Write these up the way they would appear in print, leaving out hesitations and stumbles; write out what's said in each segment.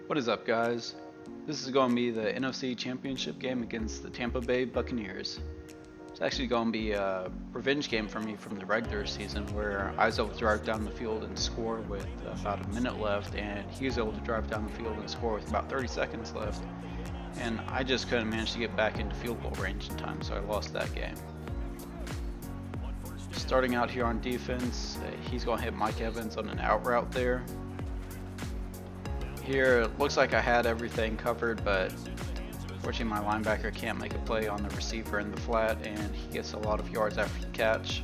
What is up, guys? This is going to be the NFC Championship game against the Tampa Bay Buccaneers. It's actually going to be a revenge game for me from the regular season where I was able to drive down the field and score with about a minute left, and he was able to drive down the field and score with about 30 seconds left. And I just couldn't manage to get back into field goal range in time, so I lost that game. Starting out here on defense, he's going to hit Mike Evans on an out route there. Here, it looks like I had everything covered, but unfortunately my linebacker can't make a play on the receiver in the flat, and he gets a lot of yards after the catch.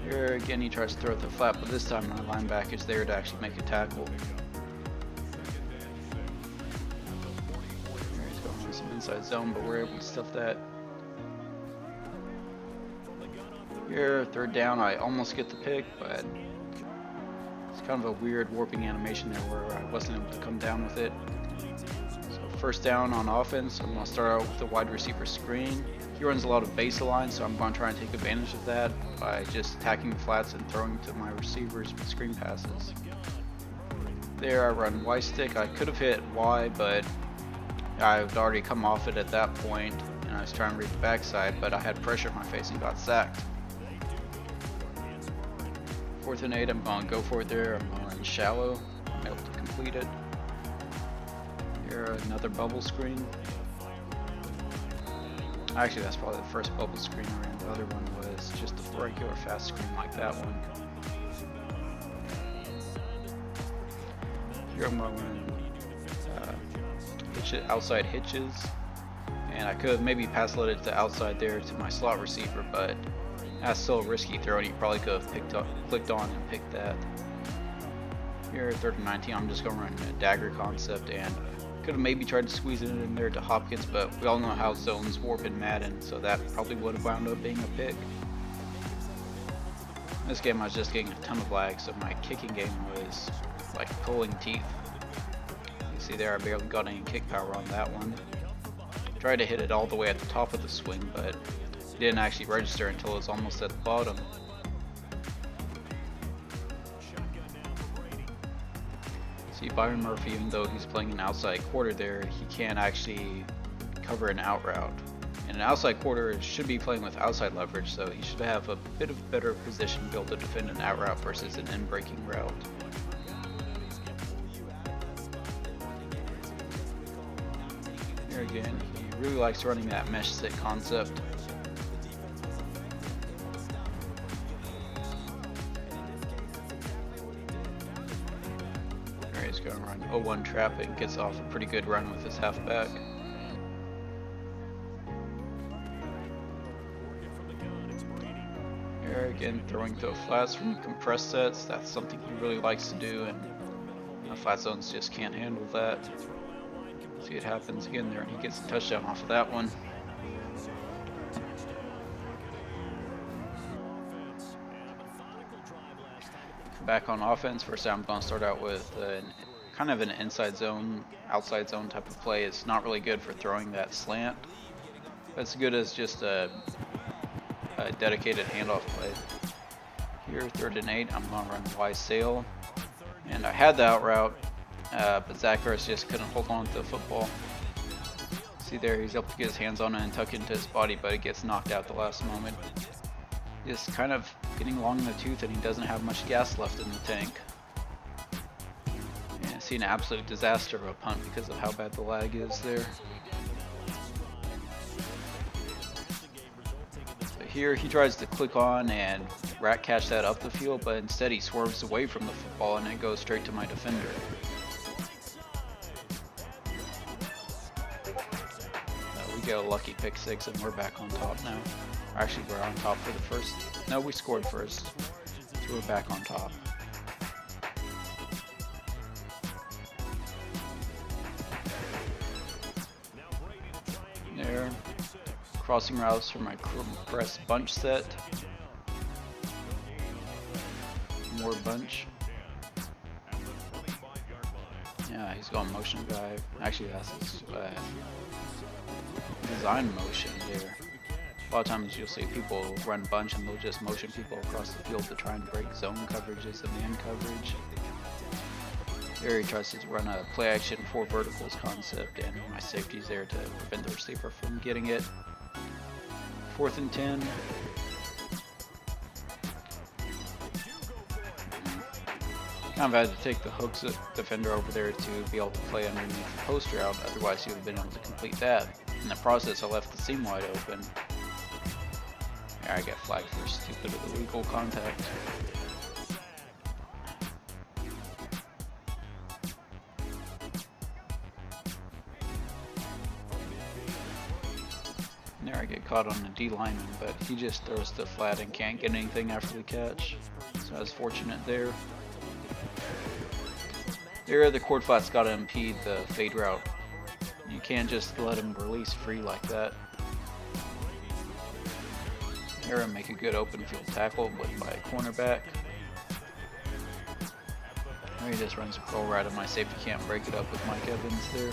Here again, he tries to throw it to the flat, but this time my linebacker is there to actually make a tackle. Here he's going for some inside zone, but we're able to stuff that. Here, third down, I almost get the pick, but it's kind of a weird warping animation there where I wasn't able to come down with it. So first down on offense, I'm going to start out with the wide receiver screen. He runs a lot of baseline, so I'm going to try and take advantage of that by just attacking the flats and throwing to my receivers with screen passes. There I run Y stick. I could have hit Y, but I had already come off it at that point, and I was trying to read the backside, but I had pressure in my face and got sacked. 4th and 8, I'm going to go for it there. I'm going to run shallow. I'm able to complete it. Here, another bubble screen. Actually, that's probably the first bubble screen I ran. The other one was just a regular fast screen like that one. Here I'm going to run outside hitches. And I could have maybe pass loaded to outside there to my slot receiver, but that's still a risky throw, and he probably could have clicked on and picked that. Here, 3rd and 19, I'm just going to run a dagger concept, and could have maybe tried to squeeze it in there to Hopkins, but we all know how zones warp in Madden, so that probably would have wound up being a pick. In this game, I was just getting a ton of lag, so my kicking game was like pulling teeth. You see there, I barely got any kick power on that one. Tried to hit it all the way at the top of the swing, but didn't actually register until it was almost at the bottom. See, Byron Murphy, even though he's playing an outside quarter there, he can't actually cover an out route. And an outside quarter should be playing with outside leverage, so he should have a bit of better position to be able to defend an out route versus an in-breaking route. Here again, he really likes running that mesh sit concept. He's going to run 0-1 trap and gets off a pretty good run with his halfback. Here again, throwing to flats from compressed sets. That's something he really likes to do, and flat zones just can't handle that. See, it happens again there, and he gets a touchdown off of that one. Back on offense, first I'm going to start out with kind of an inside zone, outside zone type of play. It's not really good for throwing that slant, but it's good as just a dedicated handoff play. Here, 3rd and 8, I'm going to run Y sail, and I had the out route, but Zach Harris just couldn't hold on to the football. See there, he's able to get his hands on it and tuck it into his body, but it gets knocked out at the last moment. Just kind of getting long in the tooth, and he doesn't have much gas left in the tank. And see, an absolute disaster of a punt because of how bad the lag is there. But here he tries to click on and rat catch that up the field, but instead he swerves away from the football and it goes straight to my defender. We get a lucky pick 6, and we're back on top now. Actually, we're on top for the first. No, we scored first, so we're back on top. There, crossing routes for my press bunch set. More bunch. Yeah, he's going motion guy. Actually, that's his design motion there. A lot of times you'll see people run bunch and they'll just motion people across the field to try and break zone coverages and man coverage. There he tries to run a play action 4 verticals concept, and my safety's there to prevent the receiver from getting it. 4th and 10. Kind of had to take the hooks defender over there to be able to play underneath the post route, otherwise he would have been able to complete that. In the process, I left the seam wide open. There, I get flagged for stupid illegal contact. There, I get caught on the D lineman, but he just throws the flat and can't get anything after the catch. So I was fortunate there. There, the cord flat's got to impede the fade route. You can't just let him release free like that. There, I make a good open field tackle by a cornerback. There, he just runs a pro right and my safety can't break it up with Mike Evans there.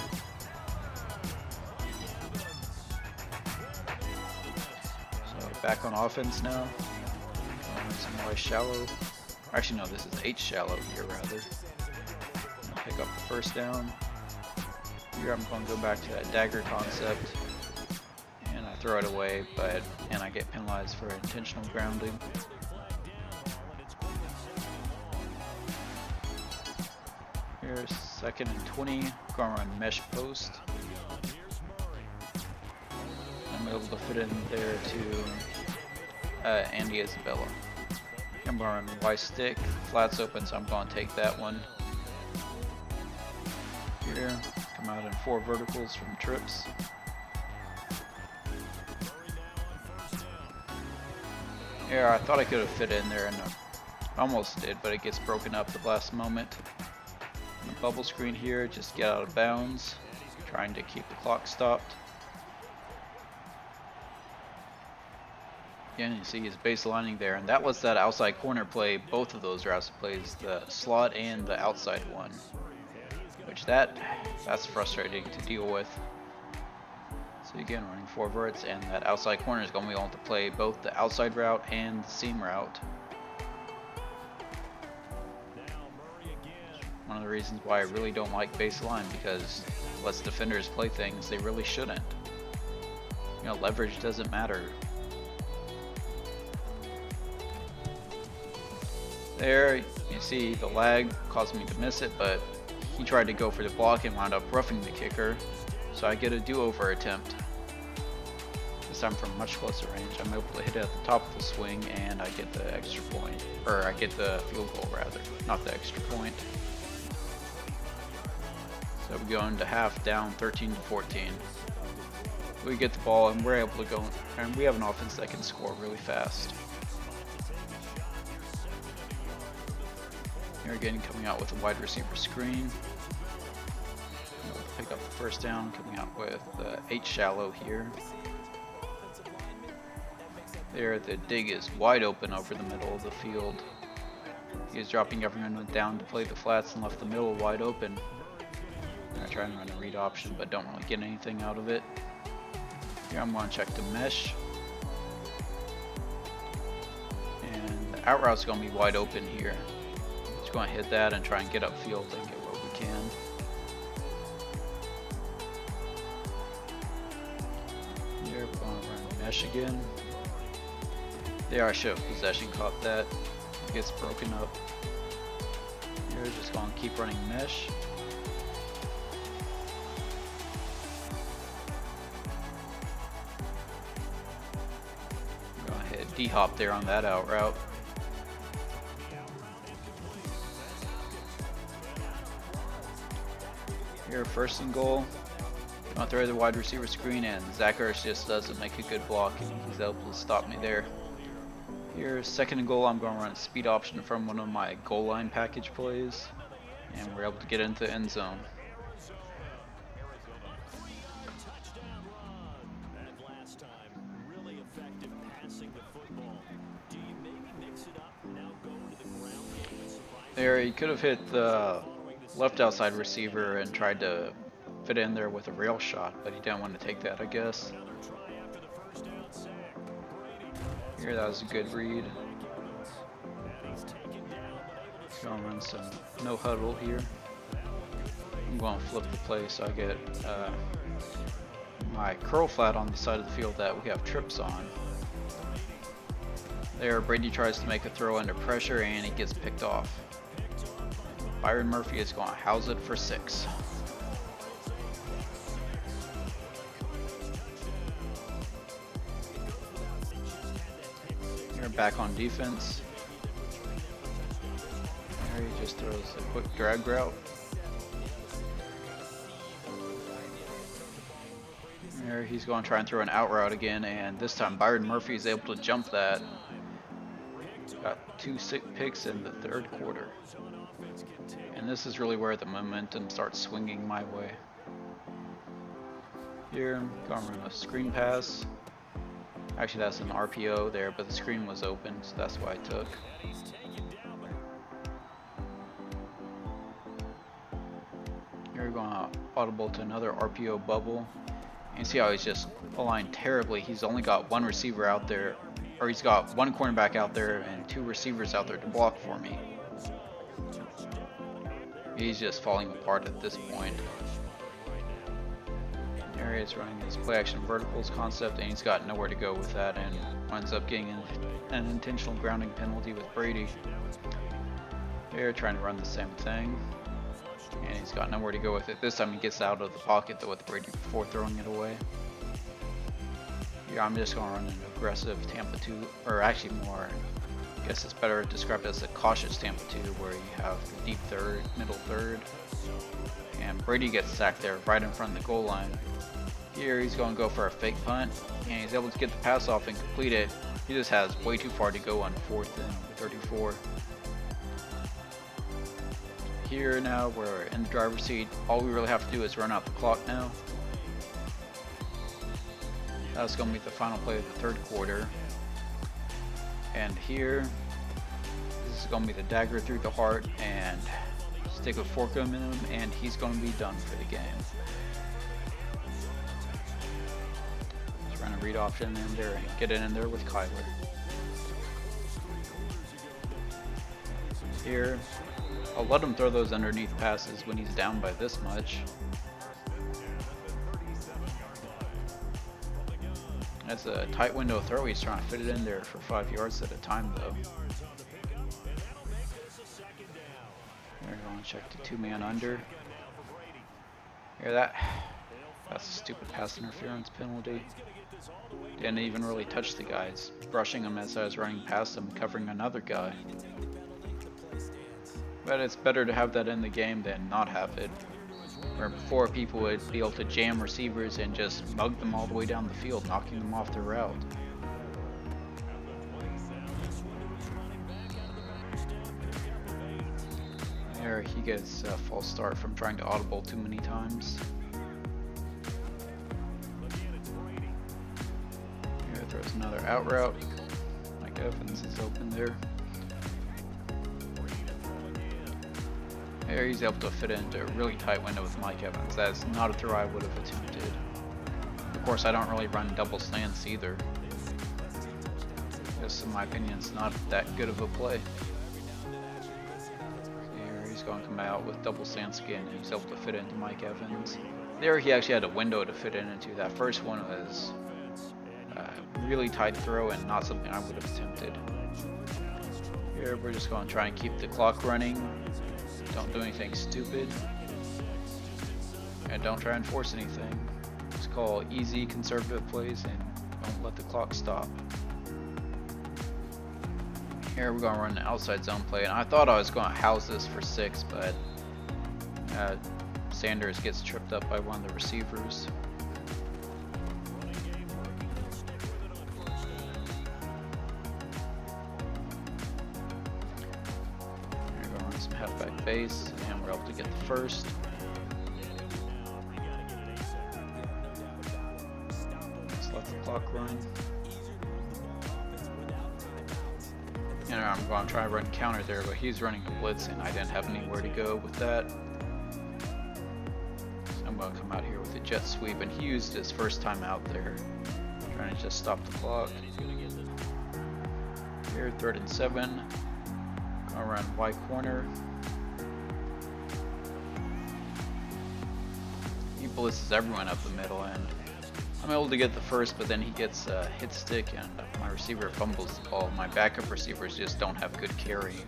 So back on offense now. Some Y shallow. Actually, no, this is H shallow here rather. Pick up the first down. Here I'm going to go back to that dagger concept, and I throw it away, and I get penalized for intentional grounding. Here's 2nd and 20. Going to run mesh post. I'm able to fit in there to Andy Isabella. I'm going to run Y stick. Flat's open, so I'm going to take that one. Here, come out in 4 verticals from trips. Yeah, I thought I could have fit in there, and I almost did, but it gets broken up at the last moment. And the bubble screen here, just get out of bounds, trying to keep the clock stopped. Again, you see he's baselining there, and that was that outside corner play. Both of those are outside plays, the slot and the outside one. Which that's frustrating to deal with. So again, running 4 verts, and that outside corner is going to be able to play both the outside route and the seam route. One of the reasons why I really don't like baseline, because it lets defenders play things they really shouldn't. You know, leverage doesn't matter. There, you see the lag caused me to miss it, but he tried to go for the block and wound up roughing the kicker, so I get a do-over attempt. This time from much closer range. I'm able to hit it at the top of the swing, and I get the extra point, or I get the field goal rather, not the extra point. So we go into half down 13-14. We get the ball and we're able to go, and we have an offense that can score really fast. Here again, coming out with a wide receiver screen. We'll pick up the first down, coming out with H shallow here. There, the dig is wide open over the middle of the field. He is dropping everyone down to play the flats and left the middle wide open. I try and run a read option, but don't really get anything out of it. Here I'm going to check the mesh. And the out route's going to be wide open here. Just going to hit that and try and get upfield and get what we can. Here we're going to run mesh again. There, I should have possession caught that. It gets broken up. Here, just going to keep running mesh. Go ahead, D-hop there on that out route. Here, 1st and goal. I'll throw the wide receiver screen, and Zacharias just doesn't make a good block, and he's able to stop me there. Here, 2nd and goal, I'm going to run a speed option from one of my goal line package plays, and we're able to get into the end zone. There, he could have hit the left outside receiver and tried to fit in there with a rail shot, but he didn't want to take that, I guess. Here, that was a good read. Gonna run some no huddle here. I'm going to flip the play so I get my curl flat on the side of the field that we have trips on. There, Brady tries to make a throw under pressure and he gets picked off. Byron Murphy is going to house it for 6. Here, back on defense. There, he just throws a quick drag route. There, he's going to try and throw an out route again, and this time Byron Murphy is able to jump that. Got 2 picks in the 3rd quarter. And this is really where the momentum starts swinging my way. Here, I'm going to run a screen pass. Actually, that's an RPO there, but the screen was open, so that's why I took. Here we're going to audible to another RPO bubble. You see how he's just aligned terribly. He's only got 1 receiver out there, or he's got 1 cornerback out there and 2 receivers out there to block for me. He's just falling apart at this point. There he is running his play action verticals concept, and he's got nowhere to go with that, and winds up getting an intentional grounding penalty with Brady. They're trying to run the same thing, and he's got nowhere to go with it. This time he gets out of the pocket though with Brady before throwing it away. Here I'm just going to run an aggressive Tampa 2, or actually more, I guess it's better described as a cautious Tampa 2, where you have the deep third, middle third, and Brady gets sacked there right in front of the goal line. Here he's going to go for a fake punt, and he's able to get the pass off and complete it. He just has way too far to go on 4th and 34. Here now we're in the driver's seat. All we really have to do is run out the clock now. That's going to be the final play of the 3rd quarter. And here, this is going to be the dagger through the heart, and stick a fork in him, and he's going to be done for the game. Just run a read option in there and get it in there with Kyler. Here, I'll let him throw those underneath passes when he's down by this much. That's a tight window throw. He's trying to fit it in there for 5 yards at a time though. We're going to check the 2-man under. Here, that's a stupid pass interference penalty. Didn't even really touch the guy. It's brushing him as I was running past him, covering another guy. But it's better to have that in the game than not have it. Where before people would be able to jam receivers and just mug them all the way down the field, knocking them off their route. There he gets a false start from trying to audible too many times. Here throws another out route. Mike Evans is open there. There he's able to fit into a really tight window with Mike Evans. That's not a throw I would have attempted. Of course, I don't really run double slants either. This, in my opinion, is not that good of a play. Here he's going to come out with double slants again, and he's able to fit into Mike Evans. There he actually had a window to fit into. That first one was a really tight throw and not something I would have attempted. Here we're just going to try and keep the clock running. Don't do anything stupid, and don't try and force anything. Just call easy conservative plays and don't let the clock stop. Here we're going to run an outside zone play, and I thought I was going to house this for 6, but Sanders gets tripped up by one of the receivers. Halfback base, and we're able to get the first. Let's let the clock run. And I'm going to try to run counter there, but he's running a blitz, and I didn't have anywhere to go with that. So I'm going to come out here with a jet sweep, and he used his first time out there, trying to just stop the clock. Here, 3rd and 7. Gonna run Y corner. blitzes everyone up the middle, and I'm able to get the first, but then he gets a hit stick and my receiver fumbles the ball. My backup receivers just don't have good carrying.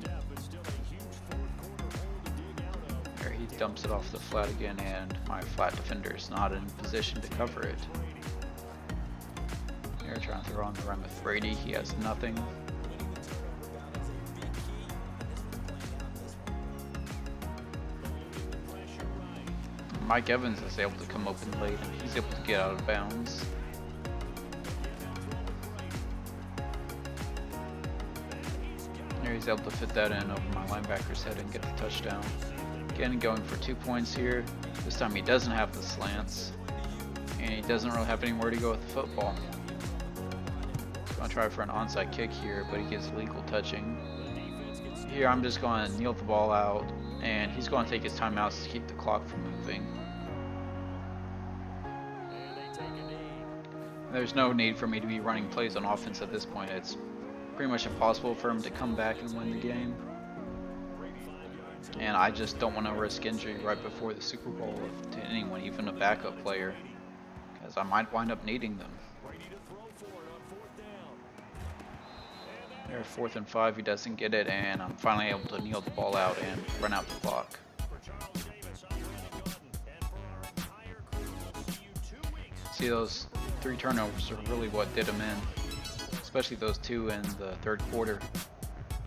There he dumps it off the flat again, and my flat defender is not in position to cover it. They're trying to throw on the run with Brady. He has nothing. Mike Evans is able to come open late, and he's able to get out of bounds. There he's able to fit that in over my linebacker's head and get a touchdown. Again, going for 2 points here. This time he doesn't have the slants, and he doesn't really have anywhere to go with the football. He's going to try for an onside kick here, but he gets legal touching. Here I'm just going to kneel the ball out, and he's going to take his timeouts to keep the clock from moving. There's no need for me to be running plays on offense at this point. It's pretty much impossible for him to come back and win the game. And I just don't want to risk injury right before the Super Bowl to anyone, even a backup player, because I might wind up needing them. There, 4th and 5, he doesn't get it, and I'm finally able to kneel the ball out and run out the clock. See, those 3 turnovers are really what did him in, especially those 2 in the 3rd quarter.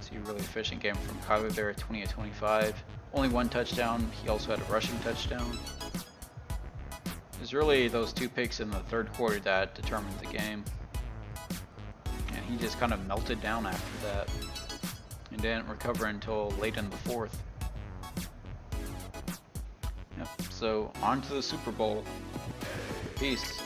See, a really efficient game from Kyler there at 20 of 25. Only 1 touchdown. He also had a rushing touchdown. It was really those 2 picks in the 3rd quarter that determined the game. And he just kind of melted down after that and didn't recover until late in the 4th. Yep, so on to the Super Bowl. Peace.